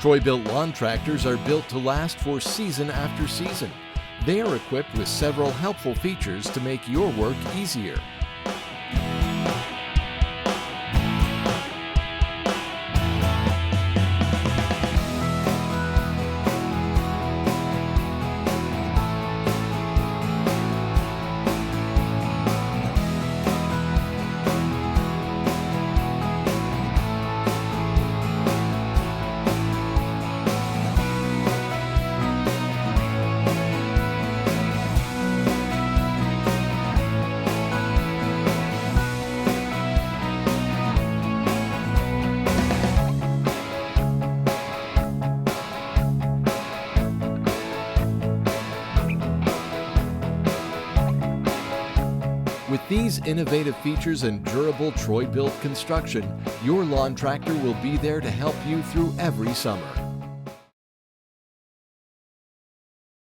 Troy-built lawn tractors are built to last for season after season. They are equipped with several helpful features to make your work easier. With these innovative features and durable Troy-built construction, your lawn tractor will be there to help you through every summer.